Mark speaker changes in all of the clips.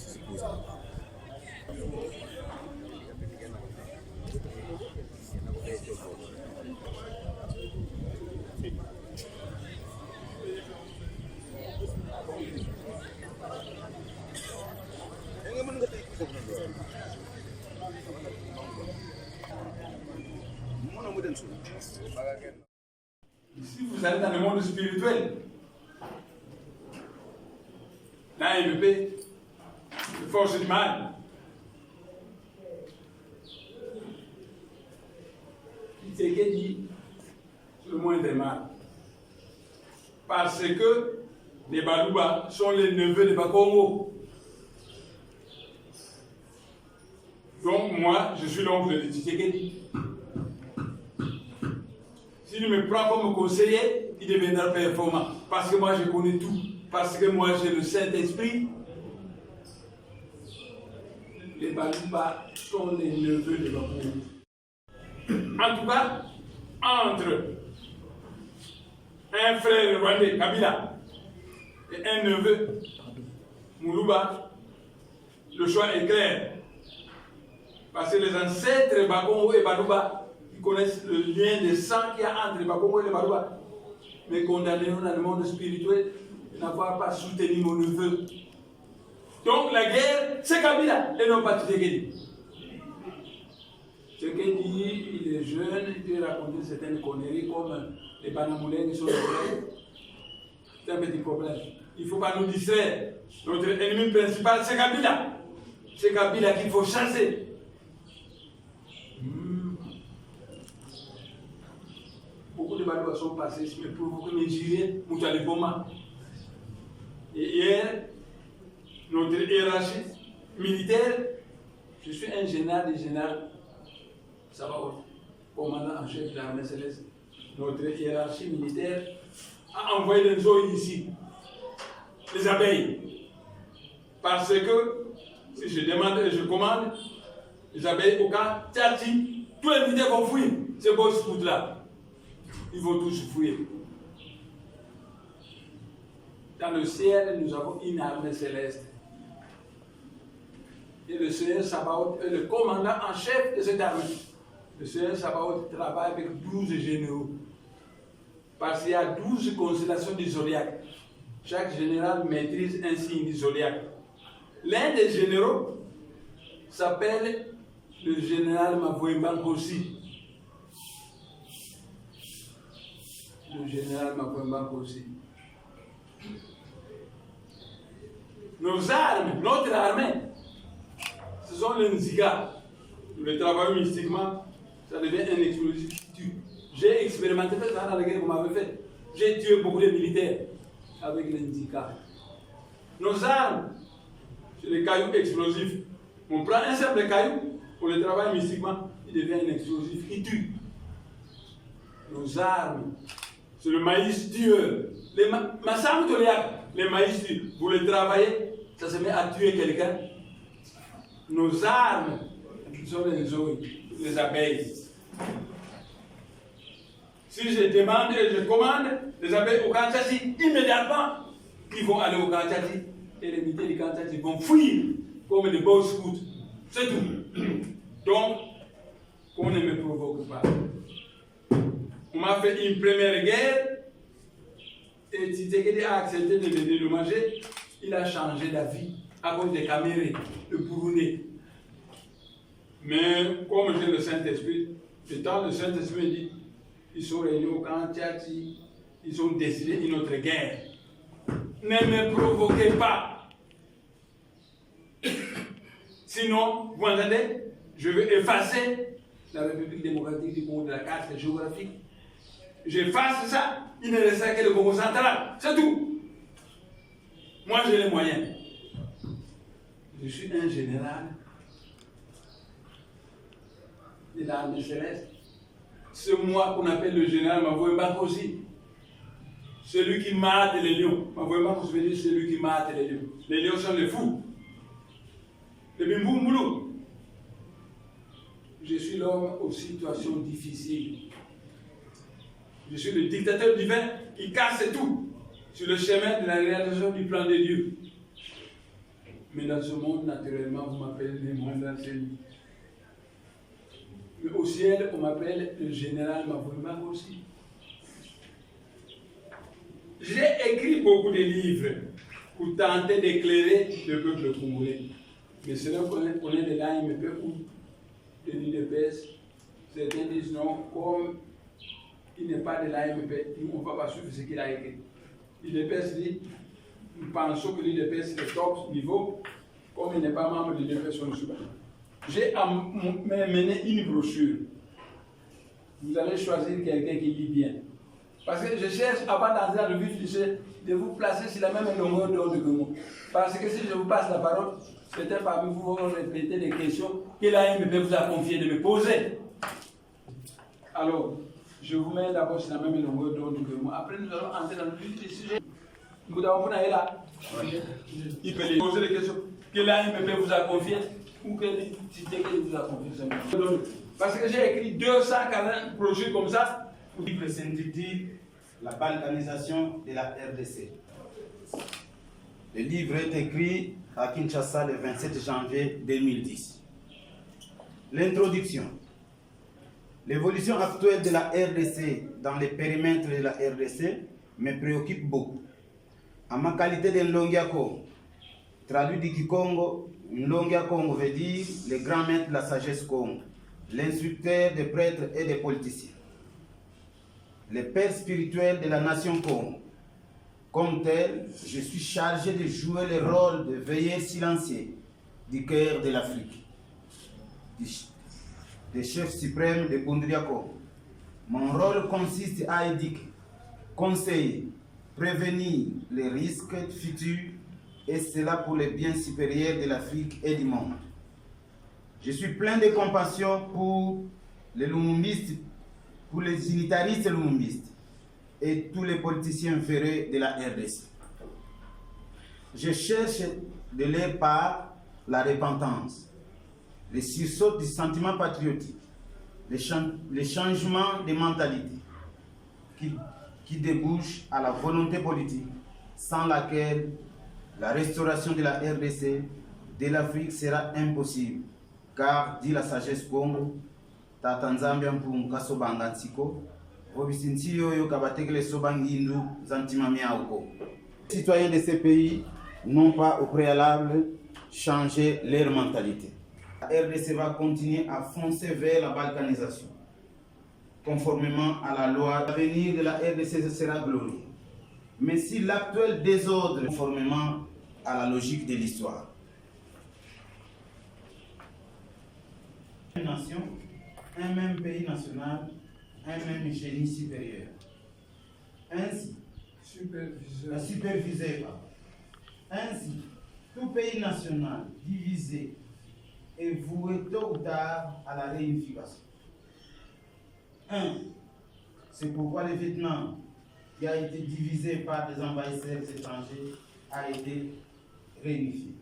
Speaker 1: Si vous allez dans le monde spirituel, l'AMP, les forces du mal, qui s'est dit le moindre mal. Parce que les Balouba sont les neveux de Bakongo. Donc moi, je suis l'oncle de Tshisekedi. S'il me prend comme conseiller, il deviendra performant. Parce que moi, je connais tout. Parce que moi, j'ai le Saint-Esprit. Les Balouba sont les neveux de Bakongo. En tout cas, entre un frère rwandais, Kabila, et un neveu, Moulouba, le choix est clair. Parce que les ancêtres Bakongo et Balouba, ils connaissent le lien de sang qu'il y a entre les Bakongo et les Balouba. Mais condamnés dans le monde spirituel de n'avoir pas soutenu mon neveu. Donc la guerre, c'est Kabila et non pas Tshisekedi. Tshisekedi, il est jeune, il peut raconter certaines conneries comme les Banamoulins qui sont les c'est un petit problème. Il ne faut pas nous distraire. Notre ennemi principal, c'est Kabila. C'est Kabila qu'il faut chasser. Beaucoup de Balouba sont passés, mais pour me jurer, Moutaliboma. Et hier, notre hiérarchie militaire, je suis un général des généraux, ça va, commandant en chef de l'armée céleste. Notre hiérarchie militaire a envoyé des zones ici, les abeilles. Parce que si je demande et je commande, les abeilles au camp, Tchati, tous les militaires vont fuir, ces beaux scouts-là. Ils vont tous fuir. Dans le ciel, nous avons une armée céleste. Et le Seigneur Sabaoth est le commandant en chef de cette armée. Le Seigneur Sabaoth travaille avec 12 généraux. Parce qu'il y a 12 constellations du zodiaque. Chaque général maîtrise un signe du zodiaque. L'un des généraux s'appelle le général Mavoimbankosi. Le général Mavoimbankosi. Nos armes, notre armée, ce sont les Nziga. Le travail mystiquement, ça devient un explosif qui tue. J'ai expérimenté ça dans la guerre que vous m'avez fait. J'ai tué beaucoup de militaires avec les Nziga. Nos armes, c'est des cailloux explosifs. On prend un simple caillou, on le travaille mystiquement, il devient un explosif qui tue. Nos armes, c'est le maïs tueur. Les maïs tueurs, vous le travaillez, ça se met à tuer quelqu'un. Nos armes, ce sont les zones, les abeilles. Si je demande et je commande, les abeilles au Kanchati, immédiatement, ils vont aller au Kanchati. Et les militaires du Kanchati vont fuir comme des beaux scouts. C'est tout. Donc, qu'on ne me provoque pas. On m'a fait une première guerre et Tshisekedi a accepté de me dédommager. Il a changé d'avis à cause des caméras, le Burundais. Mais comme j'ai le Saint-Esprit, le temps le Saint-Esprit me dit, ils sont réunis au camp Tchati, ils ont décidé une autre guerre. Ne me provoquez pas. Sinon, vous entendez, je vais effacer la République démocratique du Congo de la carte géographique. J'efface ça, il ne restera que le Congo central. C'est tout. Moi, j'ai les moyens. Je suis un général de l'armée céleste. C'est moi qu'on appelle le général Mavoimbankosi. Celui qui mate les lions. Mavoimbankosi veut dire celui qui mate les lions. Les lions sont les fous. Les bimboumoulou. Je suis l'homme aux situations difficiles. Je suis le dictateur divin qui casse tout sur le chemin de la réalisation du plan de Dieu. Mais dans ce monde, naturellement, vous m'appelez les moindres. Mais au ciel, on m'appelle le général Mavouima aussi. J'ai écrit beaucoup de livres pour tenter d'éclairer le peuple congolais. Mais c'est là qu'on est de l'AMP ou de l'UDPS. Certains disent non, comme il n'est pas de l'AMP, on ne va pas suivre ce qu'il a écrit. L'UDPS dit, nous pensons que l'UDPS est le top niveau, comme il n'est pas membre de l'UDPS, on ne suit pas. J'ai mené une brochure. Vous allez choisir quelqu'un qui lit bien. Parce que je cherche, avant d'entrer dans le vif du sujet, de vous placer sur la même longueur d'onde que moi. Parce que si je vous passe la parole, certains parmi vous vont répéter des questions que l'AMP vous a confié de me poser. Alors, je vous mets d'abord sur la même longueur d'onde que moi. Après, nous allons entrer dans le vif du sujet. Nous avons là. Il peut lui poser des questions que l'AMP vous a confiées ou que l'entité vous a confiées. Parce que j'ai écrit 240 projets comme ça.
Speaker 2: Le livre s'intitule La balkanisation de la RDC. Le livre est écrit à Kinshasa le 27 janvier 2010. L'introduction. L'évolution actuelle de la RDC dans les périmètres de la RDC me préoccupe beaucoup. En ma qualité de Nlongiako, traduit du Kikongo, Nlongiakongo veut dire le grand maître de la sagesse Congo, l'instructeur des prêtres et des politiciens, le père spirituel de la nation Congo. Comme tel, je suis chargé de jouer le rôle de veilleur silencieux du cœur de l'Afrique, des chefs suprêmes de Bundriako. Mon rôle consiste à éduquer, conseiller, prévenir les risques futurs, et cela pour le bien supérieur de l'Afrique et du monde. Je suis plein de compassion pour les lumumbistes, pour les unitaristes lumumbistes et tous les politiciens ferrés de la RDC. Je cherche de leur part la repentance, le sursaut du sentiment patriotique, le changement de mentalité qui débouche à la volonté politique, sans laquelle la restauration de la RDC, de l'Afrique sera impossible. Car, dit la sagesse Congo, Tatanzambia Mpumka Sobangansiko, Robisintiyo Yokabatekele Sobangindu, Zantimamiauko. Les citoyens de ces pays n'ont pas au préalable changé leur mentalité. La RDC va continuer à foncer vers la balkanisation. Conformément à la loi, l'avenir de la RDC sera glorieux. Mais si l'actuel désordre, conformément à la logique de l'histoire. Une nation, un même pays national, un même génie supérieur. Ainsi, Ainsi, tout pays national divisé est voué tôt ou tard à la réunification. C'est pourquoi le Vietnam, qui a été divisé par des envahisseurs étrangers, a été réunifié.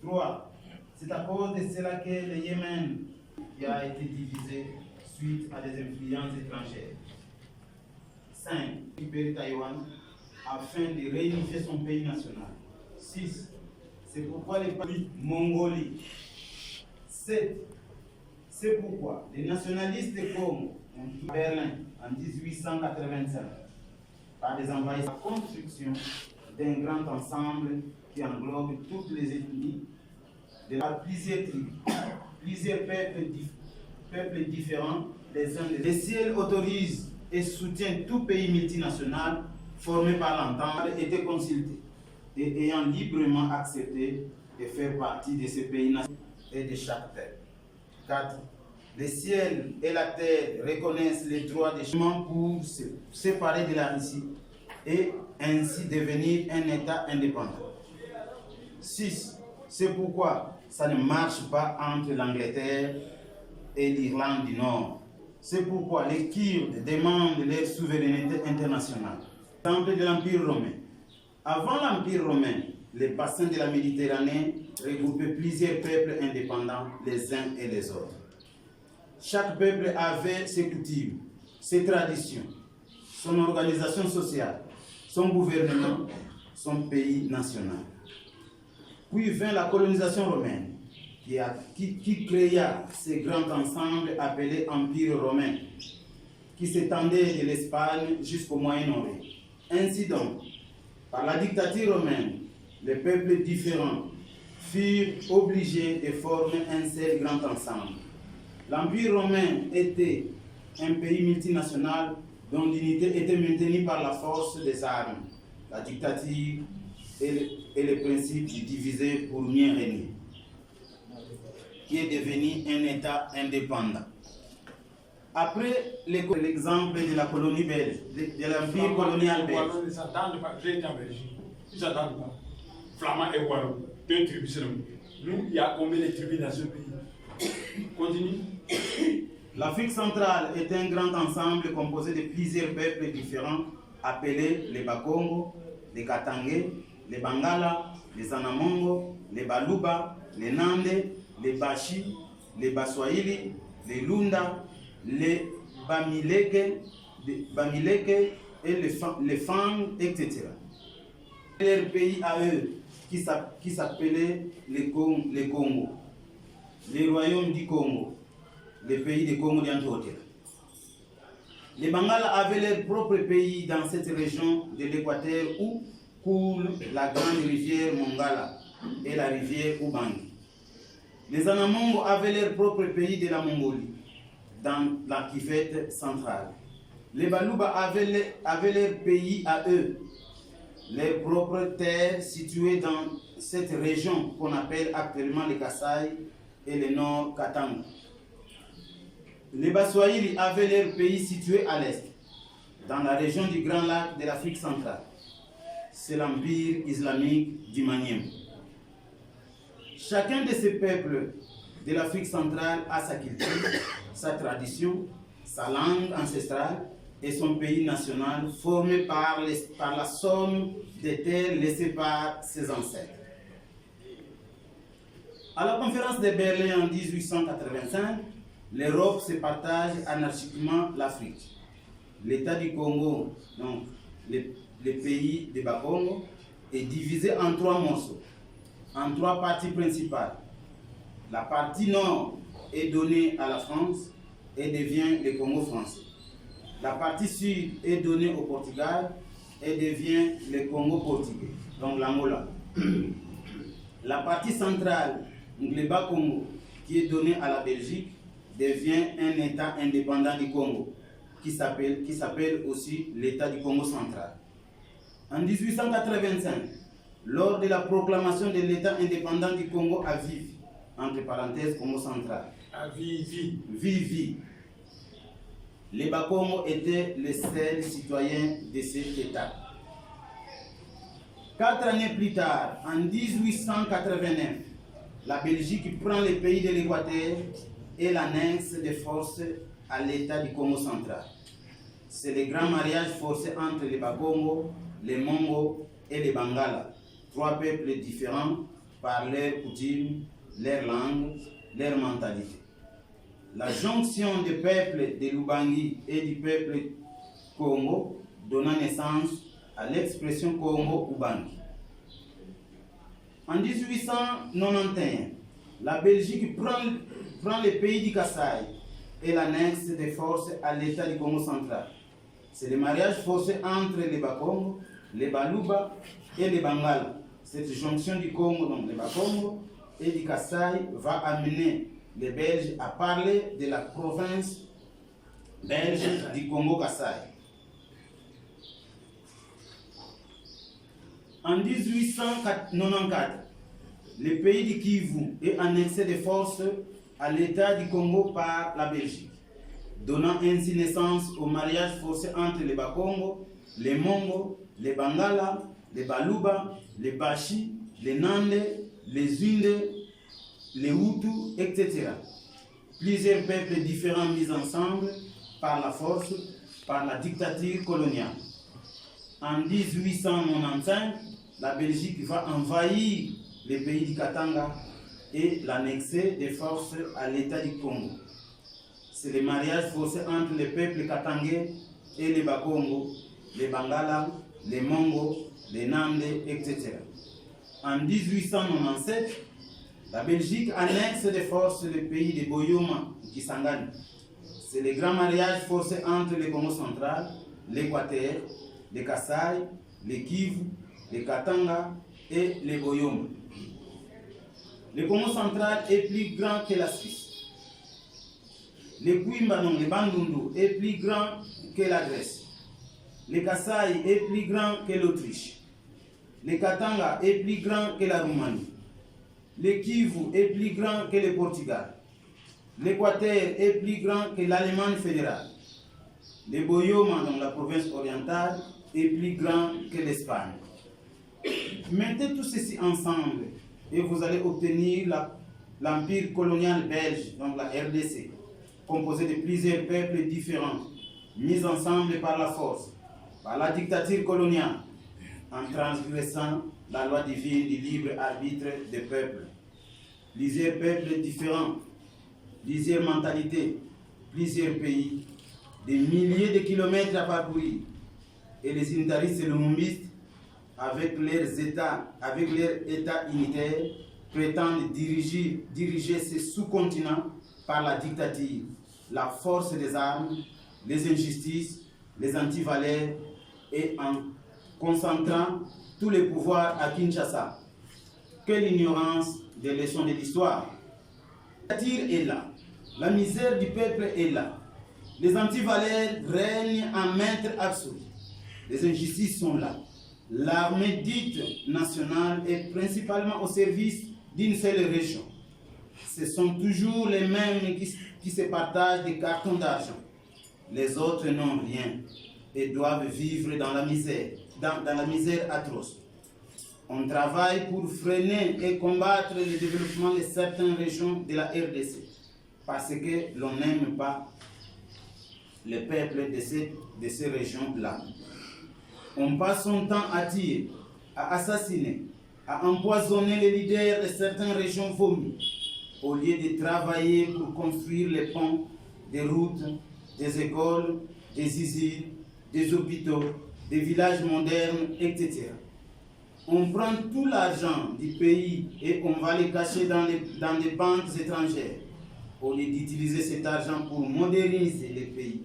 Speaker 2: 3. C'est à cause de cela que le Yémen qui a été divisé suite à des influences étrangères. 5. Récupérer Taïwan afin de réunifier son pays national. 6. C'est pourquoi les pays Mongolie. 7. C'est pourquoi les nationalistes de Congo ont quitté Berlin en 1885 par des envahisseurs. La construction d'un grand ensemble qui englobe toutes les ethnies, plusieurs tribus, plusieurs peuples différents les uns des autres. Le ciel autorise et soutient tout pays multinational formé par l'entente, été consulté et ayant librement accepté de faire partie de ce pays national et de chaque terre. 4. Le ciel et la terre reconnaissent les droits des chemins pour se séparer de la Russie et ainsi devenir un État indépendant. 6. C'est pourquoi ça ne marche pas entre l'Angleterre et l'Irlande du Nord. C'est pourquoi les Kurdes demandent leur souveraineté internationale. Exemple de l'Empire romain. Avant l'Empire romain, les bassins de la Méditerranée regroupaient plusieurs peuples indépendants les uns et les autres. Chaque peuple avait ses coutumes, ses traditions, son organisation sociale, son gouvernement, son pays national. Puis vint la colonisation romaine, qui créa ce grand ensemble appelé Empire romain, qui s'étendait de l'Espagne jusqu'au Moyen-Orient. Ainsi donc, par la dictature romaine, les peuples différents furent obligés de former un seul grand ensemble. L'Empire romain était un pays multinational dont l'unité était maintenue par la force des armes, la dictature et le principe de diviser pour mieux régner, qui est devenu un État indépendant. Après l'exemple de la colonie belge, de l'empire colonial belge.
Speaker 1: Ils s'attendent pas, j'ai été en Belgique, ils s'attendent pas. Flamand et Wallon, deux tribus seulement. Nous, il y a combien de tribus dans ce pays? Continue.
Speaker 2: L'Afrique centrale est un grand ensemble composé de plusieurs peuples différents appelés les Bakongo, les Katangé, les Bangala, les Anamongo, les Baluba, les Nande, les Bashi, les Baswahili, les Lunda, les Bamileke et les Fang, etc. Leur pays à eux, qui s'appelait les Congo, les royaumes du Congo, les pays du Congo d'Antioquia. Les Bangala avaient leur propre pays dans cette région de l'Équateur où coule la grande rivière Mongala et la rivière Ubangi. Les Anamongo avaient leur propre pays de la Mongolie, dans la Kivette centrale. Les Baluba avaient leur pays à eux, leurs propres terres situées dans cette région qu'on appelle actuellement le Kasaï et le Nord Katanga. Les Baswahili avaient leur pays situé à l'est, dans la région du Grand Lac de l'Afrique centrale. C'est l'empire islamique du Manième. Chacun de ces peuples de l'Afrique centrale a sa culture, sa tradition, sa langue ancestrale et son pays national formé par la somme des terres laissées par ses ancêtres. À la conférence de Berlin en 1885, l'Europe se partage anarchiquement l'Afrique. L'État du Congo, donc le pays de Bakongo, est divisé en 3 morceaux, en 3 parties principales. La partie nord est donnée à la France et devient le Congo français. La partie sud est donnée au Portugal et devient le Congo portugais, donc l'Angola. La partie centrale, le Bas-Congo, qui est donnée à la Belgique, devient un État indépendant du Congo, qui s'appelle aussi l'État du Congo central. En 1885, lors de la proclamation de l'État indépendant du Congo à Vivi, entre parenthèses Congo central,
Speaker 1: À Vivi.
Speaker 2: Vivi, les Bakongo étaient les seuls citoyens de cet État. 4 années plus tard, en 1889, la Belgique prend le pays de l'Équateur et l'annexe de force à l'État du Congo central. C'est le grand mariage forcé entre les Bakongo, les Mongo et les Bangala, 3 peuples différents par leurs coutumes, leur langue, leur mentalité. La jonction des peuples de l'Ubangi et du peuple Congo donna naissance à l'expression Congo-Ubangi. En 1891, la Belgique prend le pays du Kasaï et l'annexe des forces à l'État du Congo central. C'est le mariage forcé entre les Bakongo, les Baluba et les Bangala. Cette jonction du Congo, donc les Bakongo et du Kasaï, va amener les Belges à parler de la province belge du Congo-Kasaï. En 1894, le pays du Kivu est annexé de force à l'État du Congo par la Belgique, donnant ainsi naissance au mariage forcé entre les Bakongo, les Mongo, les Bangala, les Baluba, les Bashi, les Nande, les Zunde, les Hutus, etc. Plusieurs peuples différents mis ensemble par la force, par la dictature coloniale. En 1895, la Belgique va envahir le pays du Katanga et l'annexer de force à l'État du Congo. C'est le mariage forcé entre les peuples katangais et les Bakongo, les Bangala, les Mongo, les Nande, etc. en 1897, la Belgique annexe de force le pays de Boyoma, Kisangani. C'est le grand mariage forcé entre le Congo central, l'Équateur, le Kasaï, le Kivu, le Katanga et le Boyoma. Le Congo central est plus grand que la Suisse. Le Kwimbanon, le Bandundu, est plus grand que la Grèce. Le Kasaï est plus grand que l'Autriche. Le Katanga est plus grand que la Roumanie. Le Kivu est plus grand que le Portugal. L'Équateur est plus grand que l'Allemagne fédérale. Le Boyoma, dans la province orientale, est plus grand que l'Espagne. Mettez tout ceci ensemble et vous allez obtenir l'empire colonial belge, donc la RDC, composé de plusieurs peuples différents, mis ensemble par la force, par la dictature coloniale, en transgressant la loi divine du libre arbitre des peuples. Plusieurs peuples différents, plusieurs mentalités, plusieurs pays, des milliers de kilomètres à parcourir. Et les unitaristes et les lumumbistes, avec leurs États unitaires, prétendent diriger ce sous-continent par la dictature, la force des armes, les injustices, les antivaleurs, et en concentrant tous les pouvoirs à Kinshasa. Quelle ignorance des leçons de l'histoire! La dictature est là, la misère du peuple est là, les antivaleurs règnent en maître absolu, les injustices sont là. L'armée dite nationale est principalement au service d'une seule région. Ce sont toujours les mêmes qui se partagent des cartons d'argent. Les autres n'ont rien et doivent vivre dans la misère, dans la misère atroce. On travaille pour freiner et combattre le développement de certaines régions de la RDC parce que l'on n'aime pas le peuple de ces régions-là. On passe son temps à tuer, à assassiner, à empoisonner les leaders de certaines régions vomies, au lieu de travailler pour construire les ponts, des routes, des écoles, des usines, des hôpitaux, des villages modernes, etc. On prend tout l'argent du pays et on va le cacher dans des banques étrangères, au lieu d'utiliser cet argent pour moderniser les pays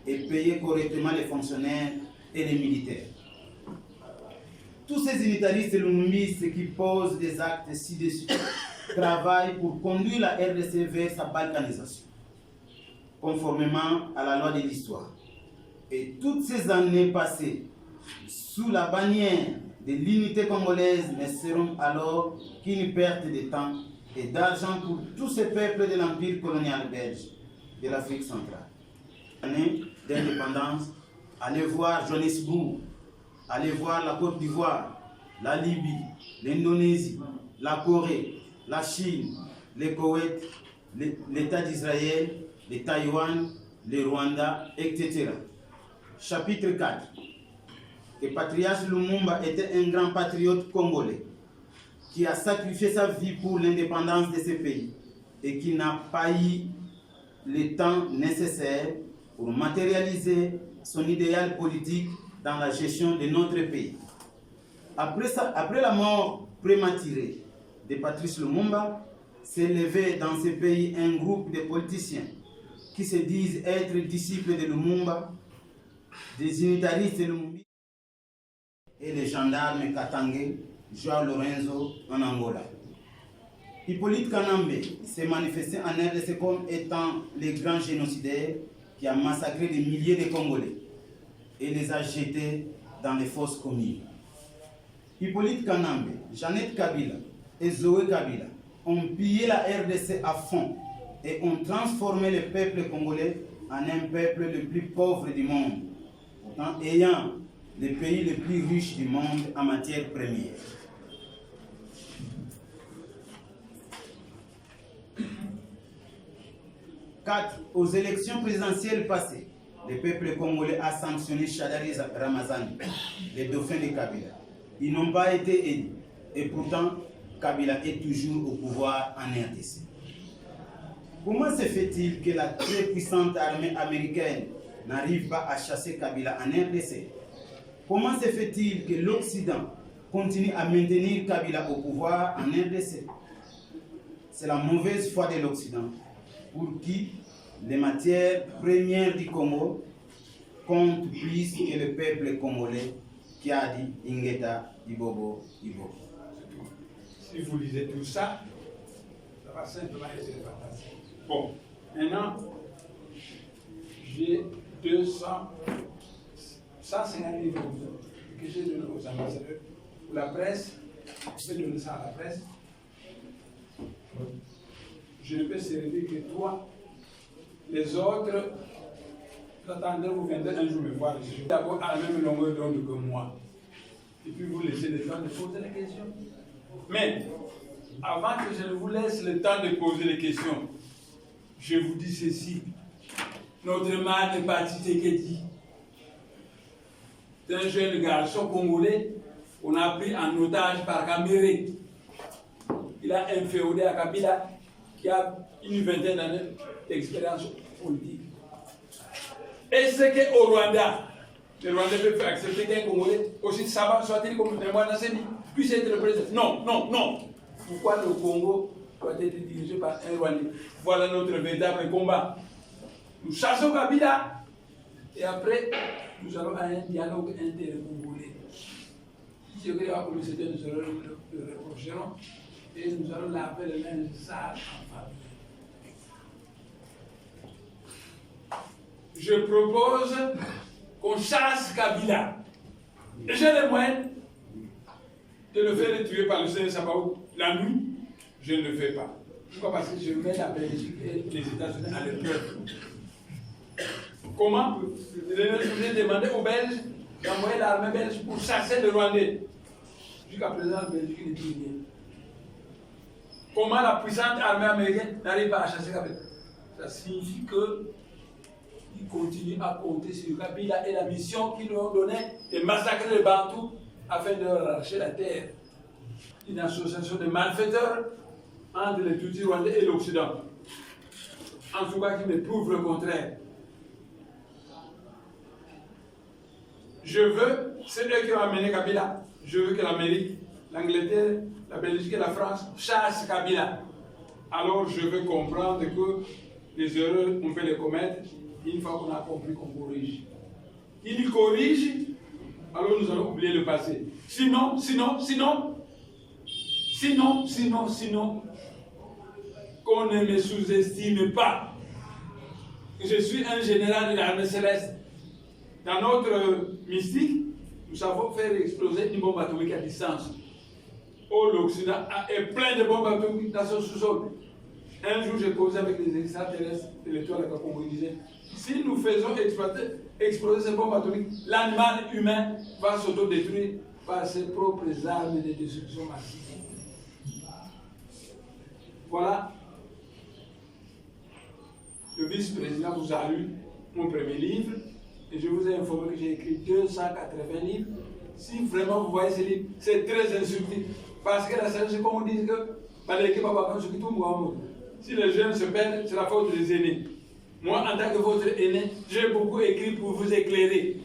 Speaker 2: et payer correctement les fonctionnaires et les militaires. Tous ces unitaristes et lumumbistes qui posent des actes ci-dessus travaillent pour conduire la RDC vers sa balkanisation, conformément à la loi de l'histoire. Et toutes ces années passées sous la bannière de l'unité congolaise ne seront alors qu'une perte de temps et d'argent pour tous ces peuples de l'empire colonial belge de l'Afrique centrale. Année d'indépendance, allez voir Johannesburg, allez voir la Côte d'Ivoire, la Libye, l'Indonésie, la Corée, la Chine, le Koweït, l'État d'Israël, le Taïwan, le Rwanda, etc. Chapitre 4. Que Patriarche Lumumba était un grand patriote congolais qui a sacrifié sa vie pour l'indépendance de ce pays et qui n'a pas eu le temps nécessaire pour matérialiser son idéal politique dans la gestion de notre pays. Après la mort prématurée de Patrice Lumumba, s'est levé dans ce pays un groupe de politiciens qui se disent être disciples de Lumumba, des unitaristes de Lumumba et les gendarmes Katangé, João Lorenzo en Angola. Hippolyte Kanambe s'est manifesté en RDC comme étant le grand génocidaire qui a massacré des milliers de Congolais et les a jetés dans les fosses communes. Hippolyte Kanambe, Jeannette Kabila et Zoé Kabila ont pillé la RDC à fond et ont transformé le peuple congolais en un peuple le plus pauvre du monde, pourtant ayant le pays le plus riche du monde en matière première. Aux élections présidentielles passées, le peuple congolais a sanctionné Chadari Ramazani, le dauphin de Kabila. Ils n'ont pas été élus. Et pourtant, Kabila est toujours au pouvoir en RDC. Comment se fait-il que la très puissante armée américaine n'arrive pas à chasser Kabila en RDC? Comment se fait-il que l'Occident continue à maintenir Kabila au pouvoir en RDC. C'est la mauvaise foi de l'Occident, pour qui les matières premières du Congo comptent plus que le peuple congolais qui a dit Ingeta, Ibobo, Ibobo.
Speaker 1: Si vous lisez tout ça, ça va simplement être fantastique. Bon, maintenant, j'ai 150 livres que j'ai donnés aux ambassadeurs. Pour la presse, je vais donner ça à la presse. Je ne peux servir que toi. Les autres, j'attendrai, vous viendrez un jour me voir. Je suis d'abord à la même longueur d'onde que moi. Et puis vous laissez le temps de poser les questions. Mais, avant que je ne vous laisse le temps de poser les questions, je vous dis ceci. Notre maire n'est pas Tshisekedi. C'est un jeune garçon congolais qu'on a pris en otage par Kamere. Il a inféodé à Kabila, qui a une vingtaine d'années d'expérience politique. Et c'est qu'au Rwanda, le Rwandais peut accepter qu'un Congolais, aussi Saba soit-il comme Némois Nassemi, puisse être le président. Non, non, non. Pourquoi le Congo doit être dirigé par un Rwandais? Voilà notre véritable combat. Nous chassons Kabila et après, nous allons à un dialogue inter-congolais. Si je crois que le CEDEAO, nous allons le reprocherons et nous allons laver les mains sales en famille. Je propose qu'on chasse Kabila. Et j'ai les moyens de le faire tuer par le Seigneur Sabaoth la nuit. Je ne le fais pas. Pourquoi? Parce que je mets la Belgique et les États-Unis à l'épreuve. Comment j'ai demandé aux Belges d'envoyer l'armée belge pour chasser le Rwandais. Jusqu'à présent, la Belgique ne dit rien. Comment la puissante armée américaine n'arrive pas à chasser Kabila? Ça signifie qu'ils continuent à compter sur Kabila et la mission qu'ils lui ont donnée de massacrer les Bantous afin de leur arracher la terre. Une association de malfaiteurs entre les Tutsis rwandais et l'Occident. En tout cas, qui me prouve le contraire. Je veux, c'est eux qui ont amené Kabila. Je veux que l'Amérique, l'Angleterre, la Belgique et la France chassent Kabila. Alors je veux comprendre que les erreurs, on peut les commettre une fois qu'on a compris qu'on corrige. Il corrige, alors nous allons oublier le passé. Sinon, qu'on ne me sous-estime pas. Je suis un général de l'armée céleste. Dans notre mystique, nous savons faire exploser une bombe atomique à distance. Oh, l'Occident est plein de bombes atomiques dans son sous-sol. Un jour, j'ai causé avec les extraterrestres de l'étoile à on disait, si nous faisons exploser ces bombes atomiques, l'animal humain va s'autodétruire par ses propres armes de destruction massive. Voilà. Le vice-président vous a lu mon premier livre et je vous ai informé que j'ai écrit 280 livres. Si vraiment vous voyez ces livres, c'est très insultant. Parce que la c'est comme on dit que si les jeunes se perdent, c'est la faute des aînés. Moi, en tant que votre aîné, j'ai beaucoup écrit pour vous éclairer.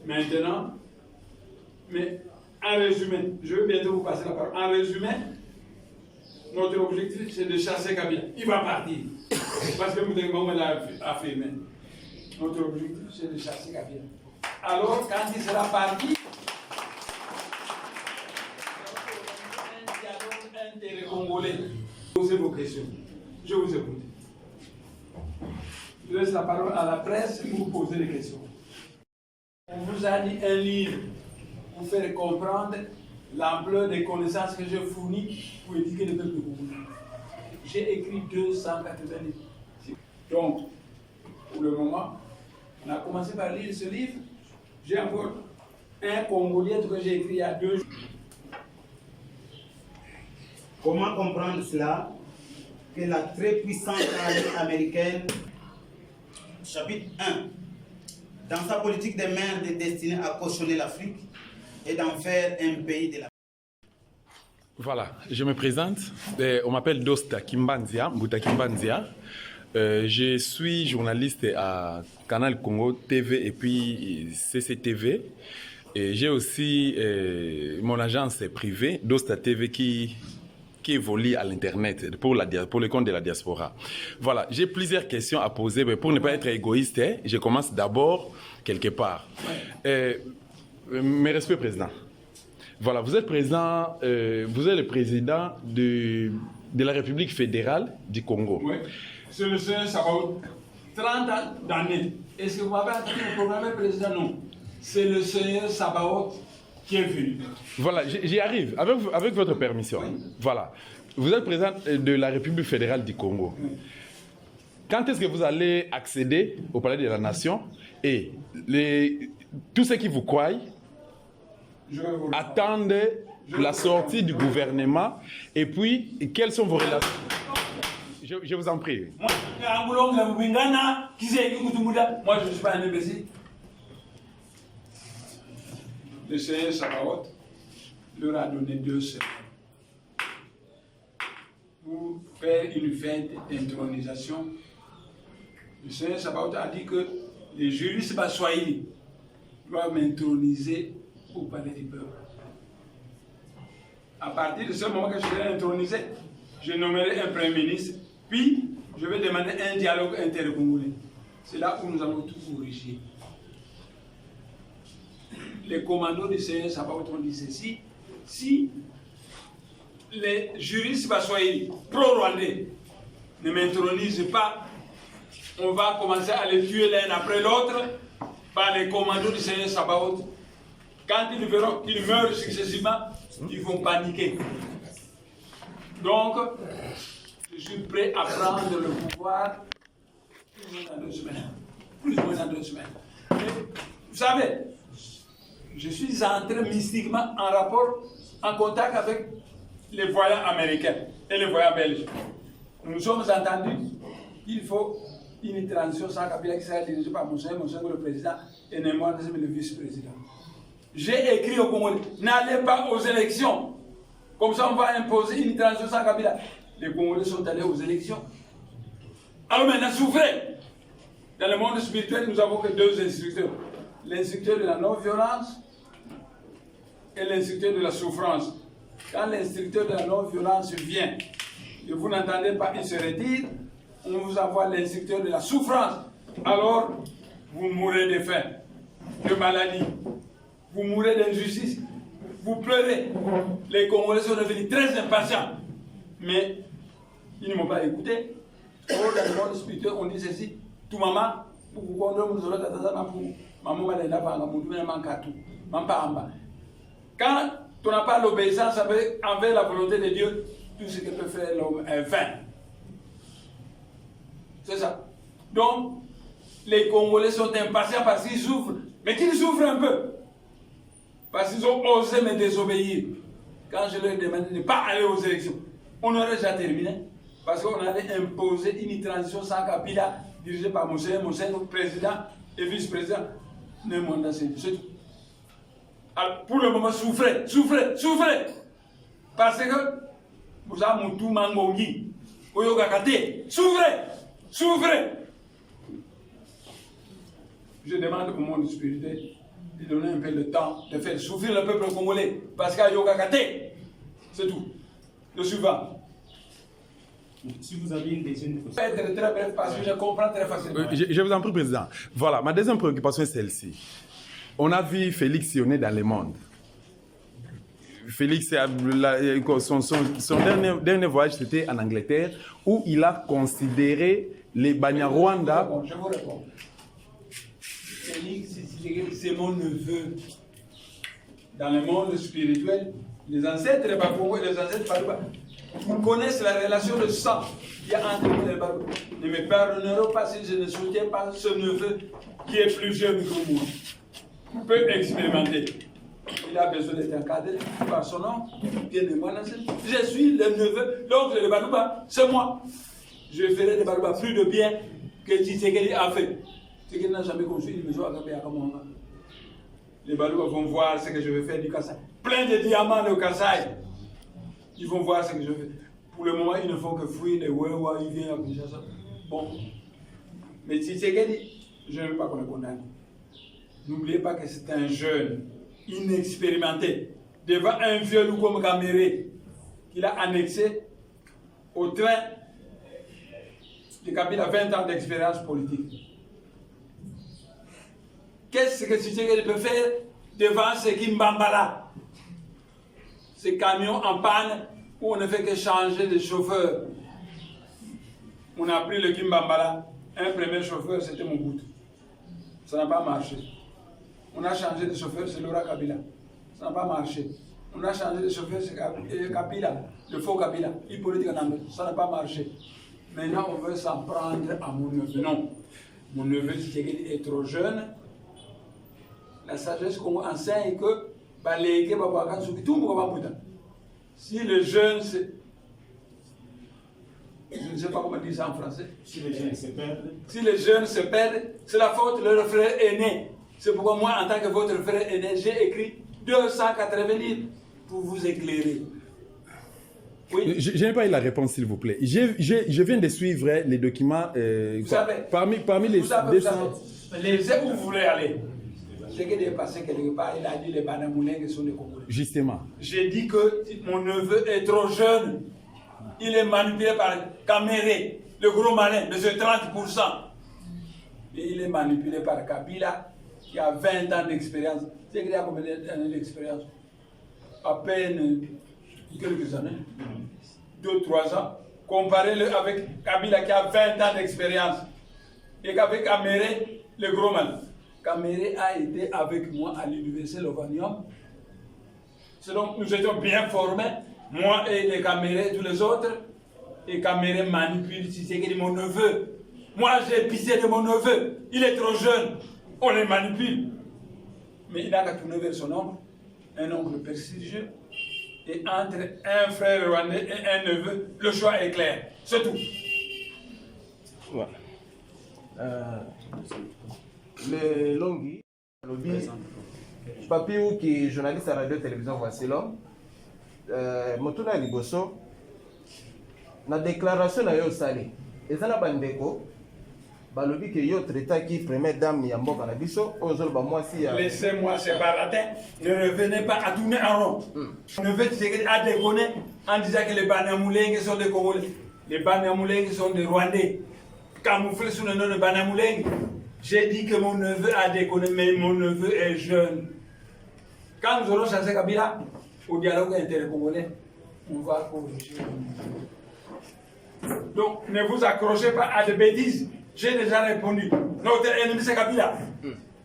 Speaker 1: Maintenant, mais en résumé, je vais bientôt vous passer la parole. En résumé, notre objectif, c'est de chasser Kabila. Il va partir. Parce que Moudengom l'a affirmé. Notre objectif, c'est de chasser Kabila. Alors, quand il sera parti, un dialogue inter-congolais. Posez vos questions. Je vous écoute. Je laisse la parole à la presse pour poser les questions. On vous a dit un livre pour faire comprendre l'ampleur des connaissances que je fournis pour éduquer le peuple congolais. J'ai écrit 280 livres. Donc, pour le moment, on a commencé par lire ce livre. J'ai encore un Congolais que j'ai écrit il y a 2 jours.
Speaker 2: Comment comprendre cela? Que la très puissante armée américaine, chapitre 1, dans sa politique des mers destinée à cautionner l'Afrique et d'en faire un pays de la...
Speaker 3: Voilà, je me présente. On m'appelle Dosta Kimbanzia, Mbuta Kimbanzia. Je suis journaliste à Canal Congo TV et puis CCTV. Et j'ai aussi mon agence privée, Dosta TV, qui évolue à l'Internet pour le compte de la diaspora. Voilà, j'ai plusieurs questions à poser, mais pour ne pas être égoïste, je commence d'abord quelque part. Mes respects, Président. Voilà, vous êtes le président de la République fédérale du Congo.
Speaker 1: Oui, c'est le Seigneur Sabaoth. 30 ans d'années. Est-ce que vous m'avez entendu le programme, Président? Non. C'est le Seigneur Sabaoth qui est venu.
Speaker 3: Voilà, j'y arrive, avec votre permission. Oui. Voilà, vous êtes président de la République fédérale du Congo. Oui. Quand est-ce que vous allez accéder au Palais de la Nation et tous ceux qui vous croient attendent la sortie du gouvernement et puis quelles sont vos relations? Je vous en prie.
Speaker 1: Moi, je ne suis pas un imbécile. Le Seigneur Sabaoth leur a donné 2 semaines pour faire une fête d'intronisation. Le Seigneur Sabaoth a dit que les juristes baswahili doivent m'introniser au palais du peuple. À partir de ce moment que je serai intronisé, je nommerai un Premier ministre, puis je vais demander un dialogue intercongolais. C'est là où nous allons tout corriger. Les commandos du Seigneur Sabaoth ont dit ceci: si les juristes baswahili pro-rwandais ne m'intronisent pas, on va commencer à les tuer l'un après l'autre par les commandos du Seigneur Sabaoth. Quand ils verront qu'ils meurent successivement, ils vont paniquer. Donc, je suis prêt à prendre le pouvoir plus ou moins dans 2 semaines. Plus ou moins dans 2 semaines. Mais, vous savez, je suis entré mystiquement en contact avec les voyants américains et les voyants belges. Nous nous sommes entendus qu'il faut une transition sans Kabila qui sera dirigée par Monseigneur le président et Némoine le vice-président. J'ai écrit au Congolais, n'allez pas aux élections. Comme ça, on va imposer une transition sans Kabila. Les Congolais sont allés aux élections. Alors maintenant, souffrez. Dans le monde spirituel, nous avons que 2 instructeurs. L'instructeur de la non-violence et l'instructeur de la souffrance. Quand l'instructeur de la non-violence vient et vous n'entendez pas, il se retire, on vous envoie l'instructeur de la souffrance. Alors, vous mourrez de faim, de maladie, vous mourrez d'injustice, vous pleurez. Les Congolais sont devenus très impatients, mais ils ne m'ont pas écouté. Dans le monde spirituel, on dit ceci: tout maman, quand on n'a pas l'obéissance envers la volonté de Dieu, tout ce que peut faire l'homme est vain. C'est ça. Donc, les Congolais sont impatients parce qu'ils souffrent. Mais qu'ils souffrent un peu. Parce qu'ils ont osé me désobéir. Quand je leur demandais de ne pas aller aux élections, on aurait déjà terminé. Parce qu'on allait imposer une transition sans Kabila, dirigée par Monseigneur, président et vice-président. C'est tout. Alors, pour le moment, souffrez. Parce que vous avez tout mangongi. Souffrez. Je demande au monde spirituel de donner un peu de temps, de faire souffrir le peuple congolais. Parce qu'il y a yoga kate. C'est tout. Le suivant.
Speaker 2: Si vous avez une question,
Speaker 1: je vais être très bref parce que je comprends très facilement.
Speaker 3: Je vous en prie, Président. Voilà, ma deuxième préoccupation est celle-ci. On a vu Félix sillonner dans le monde. Félix, son dernier voyage, c'était en Angleterre, où il a considéré les Banyarwanda.
Speaker 1: Je vous réponds. Félix, c'est mon neveu. Dans le monde spirituel, les ancêtres Bakongo et les ancêtres Barouba connaissent la relation de sang qu'il y a entre les Barouba. Ne me pardonneront pas si je ne soutiens pas ce neveu qui est plus jeune que moi. Peut expérimenter. Il a besoin d'être encadré par son nom, bien de moi. Je suis le neveu, l'oncle de Barouba, c'est moi. Je ferai de Barouba plus de bien que Tshisekedi a fait. Tshisekedi n'a jamais construit une maison à Gambia comme moi. Les Barouba vont voir ce que je vais faire du Kassai. Plein de diamants de Kassai. Ils vont voir ce que je fais. Pour le moment, ils ne font que fuir les Wewa, ils viennent à Kinshasa. Bon. Mais Tshisekedi, je ne veux pas qu'on le condamne. N'oubliez pas que c'est un jeune. inexpérimenté, devant un vieux loup comme Caméré, qu'il a annexé au train de Kabila, 20 ans d'expérience politique. Qu'est-ce que Tshisekedi peut faire devant ce Kimbambala? Ces camions en panne où on ne fait que changer de chauffeur. On a pris le Kimbambala, un premier chauffeur, c'était Mobutu. Ça n'a pas marché. On a changé de chauffeur, c'est Laurent Kabila. Ça n'a pas marché. On a changé de chauffeur, c'est Kabila, le faux Kabila, Hippolyte Kanambe. Ça n'a pas marché. Maintenant, on veut s'en prendre à mon neveu. Non. Mon neveu Tshisekedi est trop jeune. La sagesse qu'on enseigne que si le jeune, je ne sais pas comment dire ça en français.
Speaker 2: Si les jeunes se perdent.
Speaker 1: Si les jeunes se perdent, c'est la faute de leur frère aîné. C'est pourquoi moi, en tant que votre frère aîné, j'ai écrit 280 livres pour vous éclairer. Oui.
Speaker 3: Je n'ai pas eu la réponse, s'il vous plaît. Je viens de suivre les documents.
Speaker 1: Vous savez,
Speaker 3: parmi les 200...
Speaker 1: Les où vous voulez aller. J'ai dépassé quelque part, il a dit les Banamoulins sont des Congolais.
Speaker 3: Justement.
Speaker 1: J'ai dit que mon neveu est trop jeune. Il est manipulé par Caméré, le gros malin, de ce 30%. Et il est manipulé par Kabila, qui a 20 ans d'expérience. C'est qu'il a combien d'années d'expérience? À peine quelques années. 2-3 ans. Comparez-le avec Kabila, qui a 20 ans d'expérience. Et qu'avec Caméré, le gros malin. Caméré a été avec moi à l'université Lovanium. Donc nous étions bien formés, moi et les Caméré, tous les autres. Et Caméré manipule Tshisekedi, mon neveu. Moi j'ai pissé de mon neveu. Il est trop jeune. On le manipule. Mais il n'a qu'à tourner vers son oncle, un oncle prestigieux. Et entre un frère rwandais et un neveu, le choix est clair. C'est tout.
Speaker 4: Ouais. Le Longi, papi ou qui est journaliste à radio-télévision Voici l'homme, Motuna Liboso, la déclaration na yo sali, ezana bandeko, balobi que yo traita qui première dame ya mboka na biso, ozol ba mwasi ya.
Speaker 1: Laissez-moi ces baratin, ne revenez pas à tourner en rond. Ne faites pas déconner en disant que les Banamoulins sont des Congolais. Les Banamoulins sont des Rwandais. Camouflés sous le nom de Banamoulins. J'ai dit que mon neveu a déconné, mais mon neveu est jeune. Quand nous aurons chassé Kabila au dialogue intercongolais, on va corriger. Donc, ne vous accrochez pas à des bêtises. J'ai déjà répondu. Notre ennemi, c'est Kabila.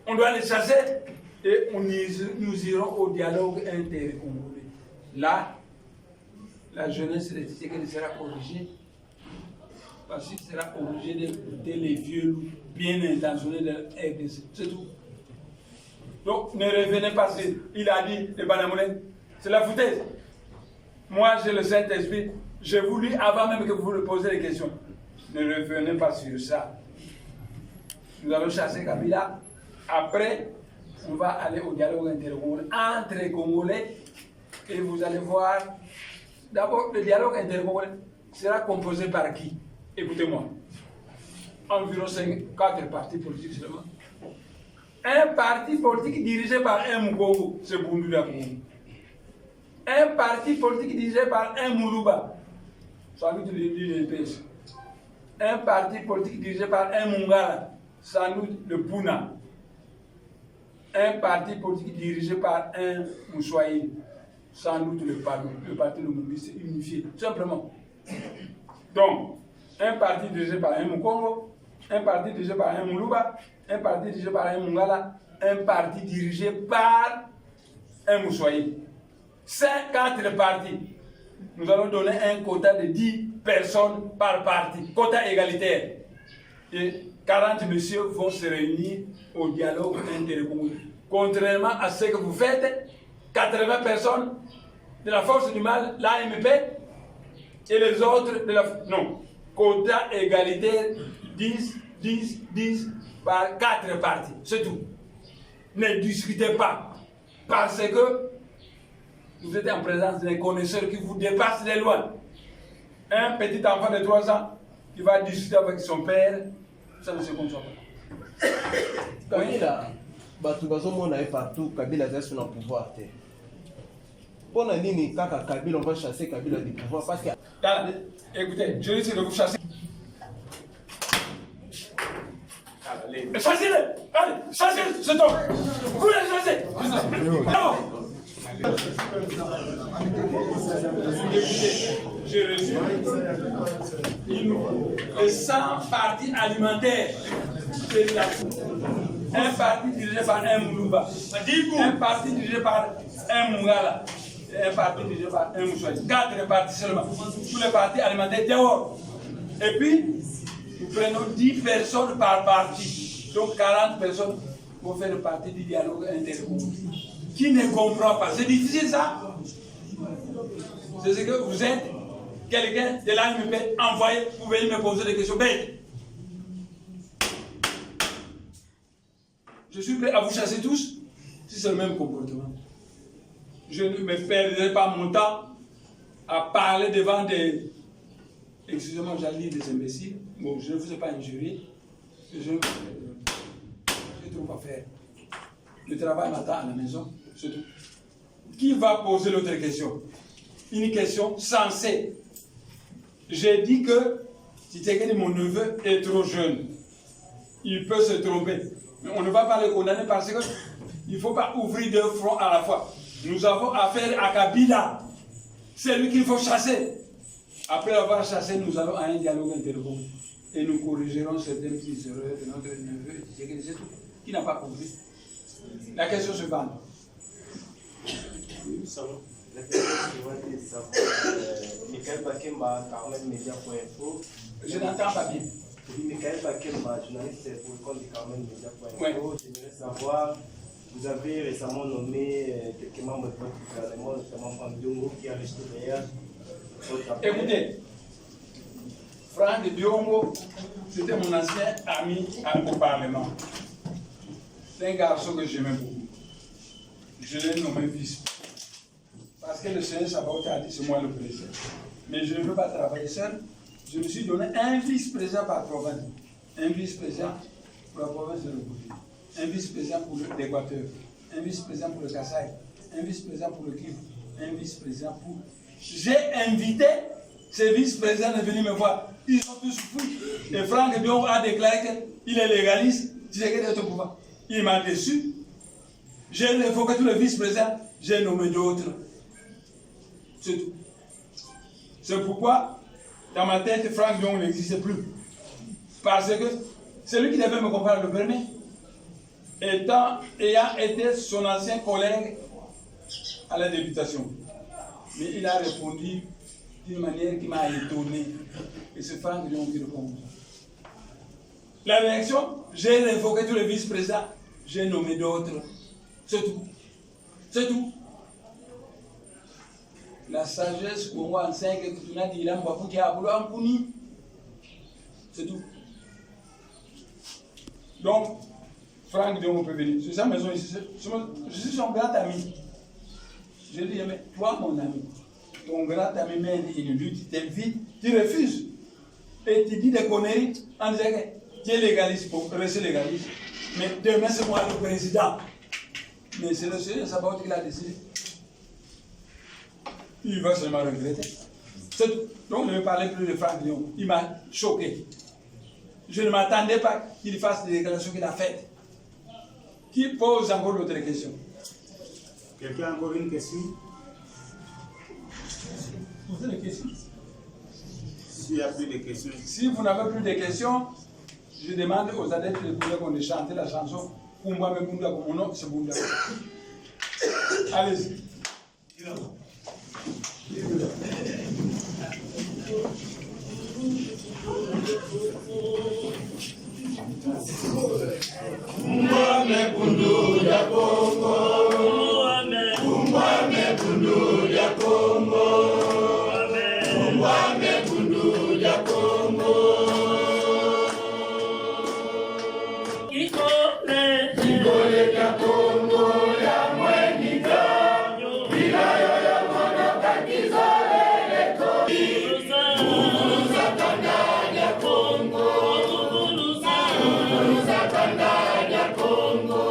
Speaker 1: On doit les chasser et nous irons au dialogue intercongolais. Là, la jeunesse de Tshisekedi sera corrigée. Parce qu'il sera obligé d'écouter les vieux loups bien intentionnés de RDC. C'est tout. Donc, ne revenez pas sur... Il a dit, les Banamoulins, c'est la foutaise. Moi, j'ai le Saint-Esprit. J'ai voulu, avant même que vous me posiez les questions, ne revenez pas sur ça. Nous allons chasser Kabila. Après, on va aller au dialogue intercongolais entre les Congolais. Et vous allez voir, d'abord, le dialogue intercongolais sera composé par qui? Écoutez-moi. Environ 4 partis politiques seulement. Un parti politique dirigé par un Moukongo, c'est Bundula Kongo. Un parti politique dirigé par un Moulouba, sans doute l'UDPS. Un parti politique dirigé par un Mungala, sans doute le Puna. Un parti politique dirigé par un Moussoaï, sans doute le PALO, le parti Lumumba unifié, simplement. Donc, un parti dirigé par un Mukongo, un parti dirigé par un Moulouba, un parti dirigé par un Mungala, un parti dirigé par un Moussoaï. 4 partis. Nous allons donner un quota de 10 personnes par parti, quota égalitaire. Et 40 messieurs vont se réunir au dialogue intercongolais. Contrairement à ce que vous faites, 80 personnes de la force du mal, l'AMP, et les autres de la... Non. Quota égalitaire, 10, 10, 10 par 4 partis. C'est tout. Ne discutez pas. Parce que vous êtes en présence d'un connaisseur qui vous dépasse les lois. Un petit enfant de 3 ans qui va discuter avec son père, ça ne se conçoit pas.
Speaker 4: Kabila, bato bazomona ye partout Kabila azali sur le pouvoir te. Mpona nini kaka Kabila, on va chasser Kabila du pouvoir parce que...
Speaker 1: Écoutez, je risque de vous chasser. Chassez-le! Allez, chassez cet homme! Vous le chassez! Non! J'ai reçu les 100 partis alimentaires. Un parti dirigé par un Moulouba, un parti dirigé par un Moungala, et un parti dirigé par un Moussouadi. 4 partis seulement. Tous les partis alimentaires dehors. Et puis, nous prenons 10 personnes par parti. Donc 40 personnes vont faire partie du dialogue intercommunal. Qui ne comprend pas? C'est difficile ça? C'est ce que vous êtes. Quelqu'un de là me peut envoyer, vous pouvez me poser des questions bêtes. Je suis prêt à vous chasser tous si c'est le même comportement. Je ne me perdrai pas mon temps à parler devant des... Excusez-moi, j'allais dire des imbéciles. Bon, je ne vous ai pas injurié. J'ai trop à faire. Le travail m'attend à la maison, c'est tout. Qui va poser l'autre question? Une question sensée. J'ai dit que Tshisekedi, mon neveu, est trop jeune. Il peut se tromper. Mais on ne va pas le condamner parce qu'il ne faut pas ouvrir 2 fronts à la fois. Nous avons affaire à Kabila. C'est lui qu'il faut chasser. Après l'avoir chassé, nous allons à un dialogue intercommunal. Et nous corrigerons certaines petites erreurs de notre neveu, c'est tout, qui n'a pas compris. La question suivante.
Speaker 5: La question suivante est ça. Michael Bakemba, Carmen Media.info.
Speaker 1: Je n'entends pas bien.
Speaker 5: Michael Bakemba, journaliste pour le compte de Carmen Media.info.
Speaker 1: Ouais.
Speaker 5: J'aimerais savoir, vous avez récemment nommé quelques membres de votre gouvernement, notamment Franck Diongo, qui a rejeté d'ailleurs votre appel.
Speaker 1: Écoutez, Franck Diongo, c'était mon ancien ami au Parlement. C'est un garçon que j'aimais beaucoup. Je l'ai nommé vice. Parce que le Seigneur Sabaoth a dit c'est moi le président. Mais je ne veux pas travailler seul. Je me suis donné un vice-président par province. Un vice-président pour la province de l'Ogoudou. Un vice-président pour l'Équateur. Un vice-président pour le Kasaï. Un vice-président pour le Kivu. Un vice-président pour... J'ai invité ces vice-présidents de venir me voir. Ils ont tous fui. Et Franck Diongo a déclaré qu'il est légaliste. Tu sais qu'il est au pouvoir. Il m'a déçu. J'ai révoqué tous les vice-présidents. J'ai nommé d'autres. C'est tout. C'est pourquoi, dans ma tête, Franck Diongo n'existe plus. Parce que celui qui devait me comprendre le premier, ayant été son ancien collègue à la députation. Mais il a répondu d'une manière qui m'a étonné. Et c'est Franck Diongo qui répond. La réaction, j'ai révoqué tous les vice-présidents, j'ai nommé d'autres. C'est tout. C'est tout. La sagesse qu'on voit en 5 et que tu n'as dit, il a un puni. C'est tout. Donc, Franck Diongo peut venir. C'est sa maison ici. Je suis son grand ami. Je lui dis, mais toi, mon ami, ton grand ami mène une lutte, tu t'invites, tu refuses. Et tu dis des conneries en disant que tu es légaliste, pour rester légaliste. Mais demain, c'est moi le président. Mais c'est le Seigneur Sabaoth qui l'a décidé. Il va seulement regretter. Donc, ne me parlez plus de Franck Diongo. Il m'a choqué. Je ne m'attendais pas qu'il fasse des déclarations qu'il a faites. Qui pose encore d'autres questions?
Speaker 2: Quelqu'un a encore une question?
Speaker 1: Posez des questions.
Speaker 2: S'il n'y a plus de questions.
Speaker 1: Si vous n'avez plus de questions, je demande aux adeptes de Bunda qu'on ait chanté la chanson Kumba me Bunda, comme mon nom, c'est Bunda. Allez-y.
Speaker 6: Kumwame Bundu ya Kongo, Kumwame Bundu ya Kongo, Kumwame Bundu ya Kongo. Ikole ya Kongo ya Mwendiga, Wilaya ya Mwana Kizale Kunuza kanda ya Kongo, Kunuza kanda ya Kongo.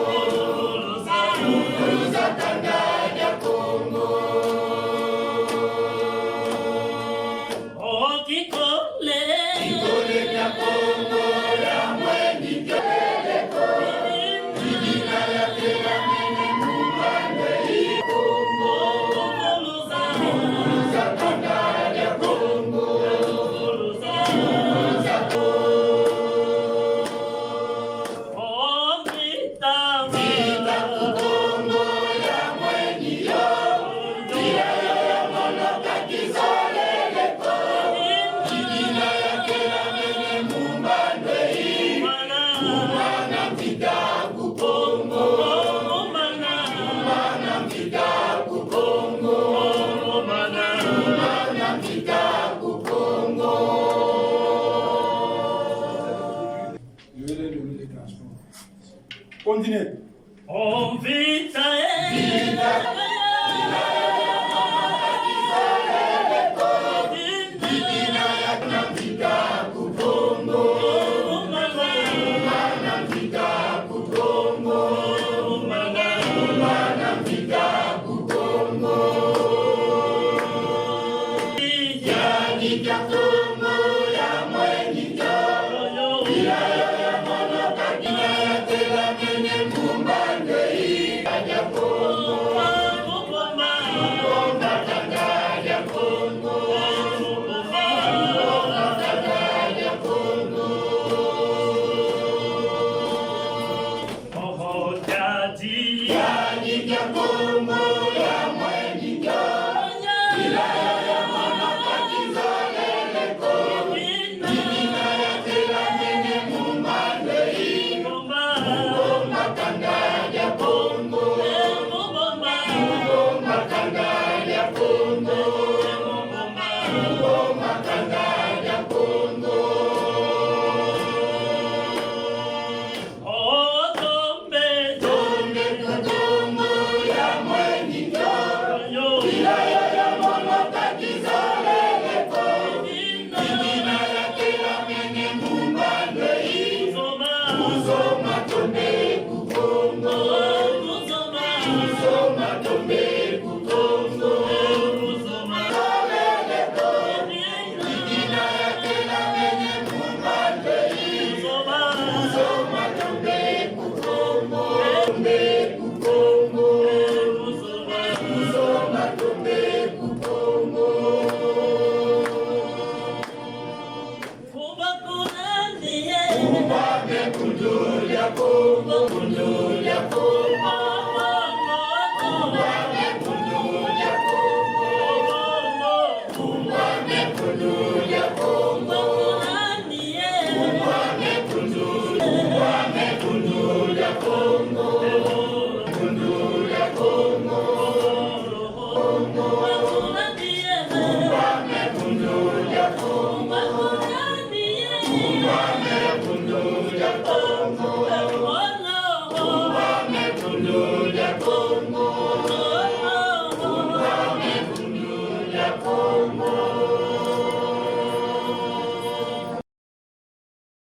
Speaker 1: Continuez.
Speaker 6: On vit
Speaker 1: Kundu ya Kongo, kundu